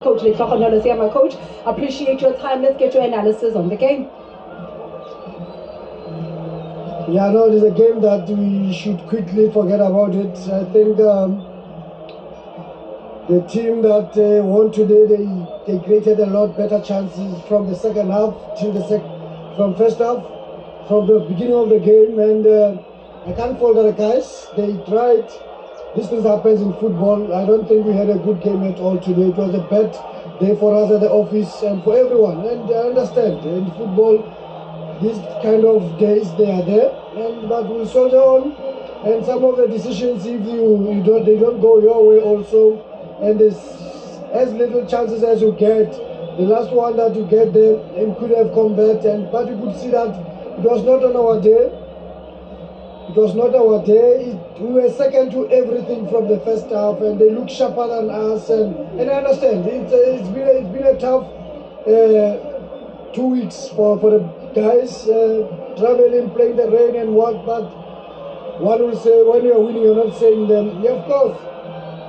Coach Sekhukhune here, my coach. Appreciate your time. Let's get your analysis on the game. Yeah, no, it is a game that we should quickly forget about it. I think the team that won today, they created a lot better chances from the second half to from first half, from the beginning of the game, and I can't fault the guys. They tried. This thing happens in football. I don't think we had a good game at all today. It was a bad day for us at the office and for everyone. And I understand in football, these kind of days they are there. But we'll soldier on. And some of the decisions, if they don't go your way also, and there's as little chances as you get. The last one that you get there, and could have come back, but you could see that it was not on our day. It was not our day. We were second to everything from the first half, and they look sharper than us. And I understand it's been a tough 2 weeks for the guys traveling, playing the rain and what. But one will say when you're winning, you're not saying them. Yeah, of course.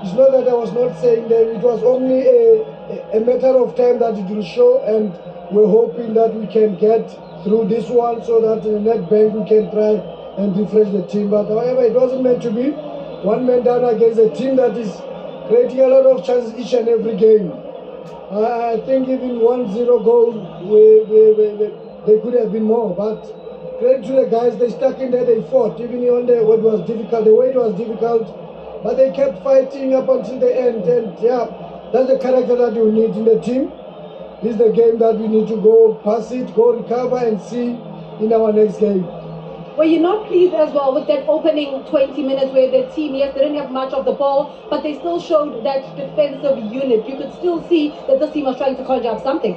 It's not that I was not saying them. It was only a matter of time that it will show, and we're hoping that we can get through this one so that in the next bank we can try and refresh the team. But however, it wasn't meant to be. One man down against a team that is creating a lot of chances each and every game. I think even 1-0 goal, they could have been more. But credit to the guys, they stuck in there, they fought. Even on the what was difficult, the way it was difficult, but they kept fighting up until the end. And yeah, that's the character that you need in the team. This is the game that we need to go pass it, go recover, and see in our next game. Were you not pleased as well with that opening 20 minutes where the team, yes, they didn't have much of the ball, but they still showed that defensive unit? You could still see that this team was trying to conjure up something.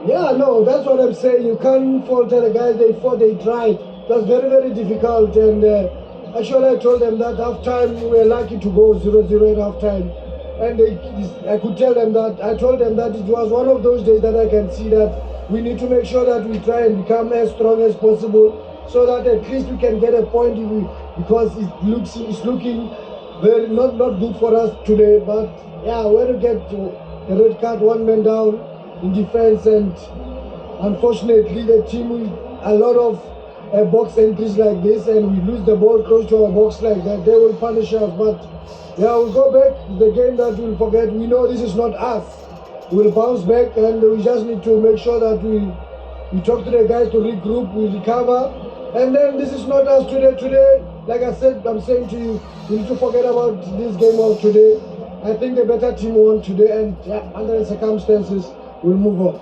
Yeah, no, that's what I'm saying. You can't fault the guys. They fought, they tried. It was very, very difficult. And actually, I told them that half time we were lucky to go 0-0 at half time. And I could tell them that, I told them that it was one of those days that I can see that we need to make sure that we try and become as strong as possible, so that at least we can get a point, because it's looking very not good for us today. But yeah, when you get a red card, one man down in defense, and unfortunately the team with a lot of box entries like this, and we lose the ball close to our box like that, they will punish us. But yeah, we'll go back. The game that we'll forget. We know this is not us. We'll bounce back, and we just need to make sure that we talk to the guys to regroup, we recover. And then this is not us today. Today, like I said, I'm saying to you, we need to forget about this game of today. I think the better team won today, and yeah, under the circumstances, we'll move on.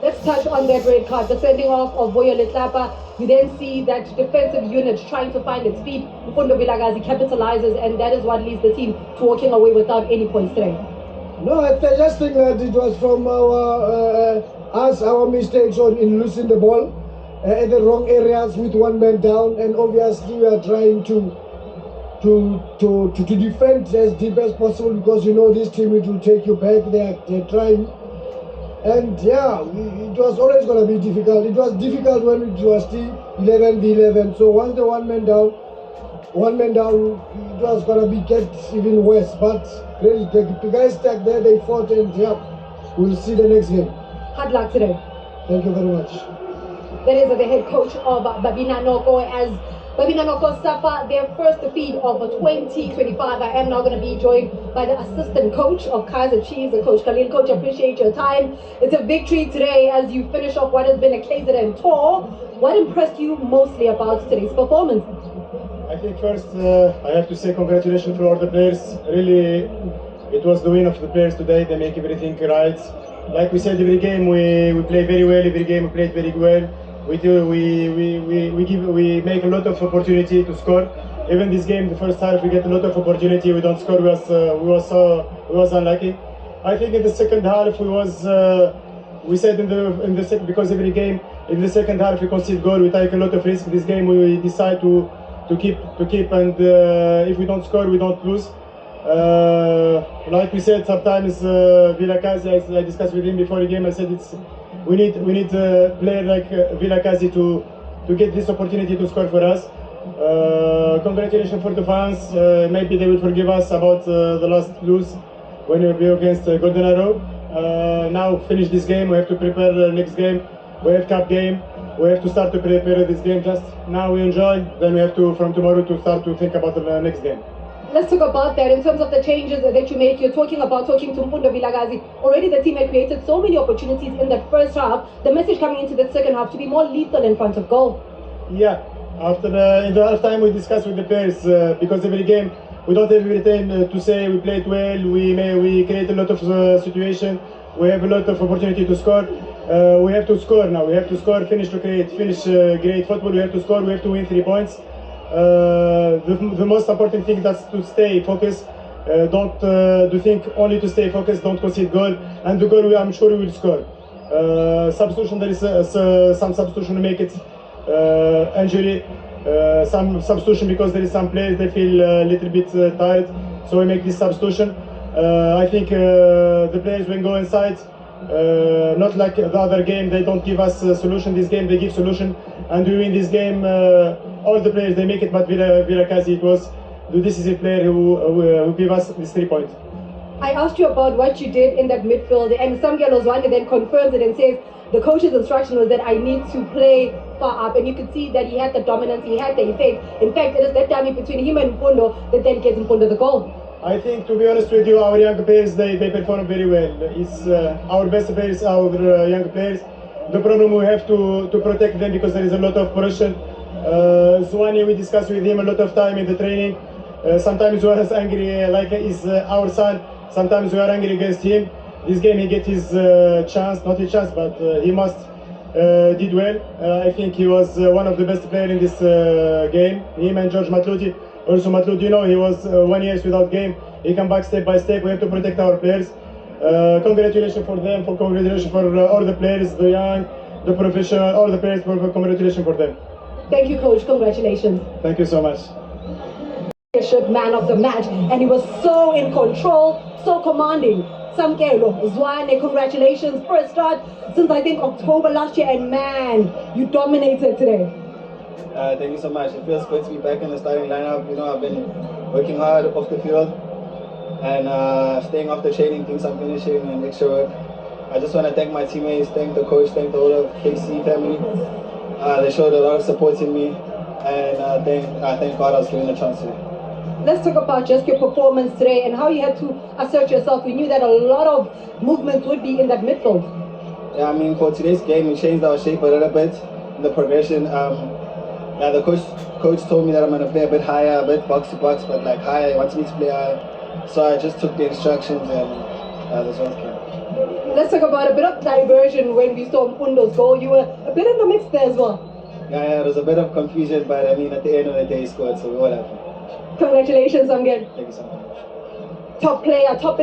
Let's touch on that red card. The sending off of Boyo Letlapa. You then see that defensive unit trying to find its feet. Mfundo Vilakazi capitalizes, and that is what leads the team to walking away without any points today. No, I just think that it was from our mistakes in losing the ball at the wrong areas with one man down, and obviously we are trying to defend as deep as possible, because you know this team, it will take you back. They're trying, and yeah, it was always going to be difficult. It was difficult when it was still 11v11. So once the one man down, it was going to get even worse. But the guys stuck there, they fought, and yeah, we'll see the next game. Hard luck today. Thank you very much. That is the head coach of Babina Noko, as Babina Noko suffer their first defeat of 2025. I am now going to be joined by the assistant coach of Kaizer Chiefs, the coach Khalil. Coach, appreciate your time. It's a victory today as you finish off what has been a KZN tour. What impressed you mostly about today's performance? I think first I have to say congratulations to all the players. Really, it was the win of the players today. They make everything right. Like we said, every game we play very well. Every game we played very well. We make a lot of opportunity to score. Even this game, the first half, we get a lot of opportunity. We don't score. We was unlucky. I think in the second half we said in the second, because every game in the second half we concede goal, we take a lot of risk. This game we decide to keep, and if we don't score, we don't lose. Like we said, sometimes Vilakazi, I discussed with him before the game. I said we need a player like Vilakazi to get this opportunity to score for us. Congratulations for the fans. Maybe they will forgive us about the last lose when we were against Golden Arrow. Now finish this game. We have to prepare the next game. We have cup game. We have to start to prepare this game. Just now we enjoy. Then we have to from tomorrow to start to think about the next game. Let's talk about that in terms of the changes that you make. You're talking to Mfundo Vilakazi. Already the team had created so many opportunities in the first half. The message coming into the second half to be more lethal in front of goal. Yeah. After in the half time we discussed with the players because every game we don't have every time to say we played well. We create a lot of situation. We have a lot of opportunity to score. We have to score now. We have to score, finish to create, finish great football. We have to score. We have to win 3 points. The most important thing is to stay focused. Don't think only to stay focused. Don't concede goal. And the goal, I'm sure we will score. Substitution, there is some substitution to make it injury. Some substitution because there is some players they feel a little bit tired. So we make this substitution. I think the players will go inside. Not like the other game, they don't give us a solution. This game they give solution, and we win this game. All the players they make it, but Vilakazi it was the decisive player who gave us this 3 points. I asked you about what you did in that midfield, and Samgelo Zwane then confirms it and says the coach's instruction was that I need to play far up, and you could see that he had the dominance, he had the effect. In fact, it is that time between him and Mfundo that then gets Mfundo the goal. I think, to be honest with you, our young players they perform very well. It's our best players, our young players. The problem we have to protect them because there is a lot of pressure. Zwane, we discussed with him a lot of time in the training. Sometimes we are angry like he's our son. Sometimes we are angry against him. This game he get his chance, not his chance, but he must did well. I think he was one of the best players in this game. Him and George Matluti. Also Matluti, you know, he was 1 year without game. He come back step by step. We have to protect our players. Congratulations for them. Congratulations for all the players, the young, the professional, all the players. Congratulations for them. Thank you, coach. Congratulations. Thank you so much. Man of the match, and he was so in control, so commanding. Samkelo Zwane, congratulations. First start since I think October last year, and man, you dominated today. Thank you so much. It feels good to be back in the starting lineup. You know, I've been working hard off the field and staying after training, doing some finishing and extra work. I just want to thank my teammates, thank the coach, thank the whole of KC family. They showed a lot of support in me, and thank God I was given a chance today. Let's talk about just your performance today and how you had to assert yourself. We knew that a lot of movement would be in that midfield. Yeah, I mean, for today's game, we changed our shape a little bit in the progression. Yeah, the coach told me that I'm going to play a bit higher, a bit box to box, but like higher, he wants me to play higher. So I just took the instructions and this one came. Let's talk about a bit of diversion when we saw Mfundo's goal. You were a bit in the mix there as well. Yeah, there was a bit of confusion, but I mean, at the end of the day, he scored, so whatever. Congratulations, Amgen. Thank you so much. Top player, top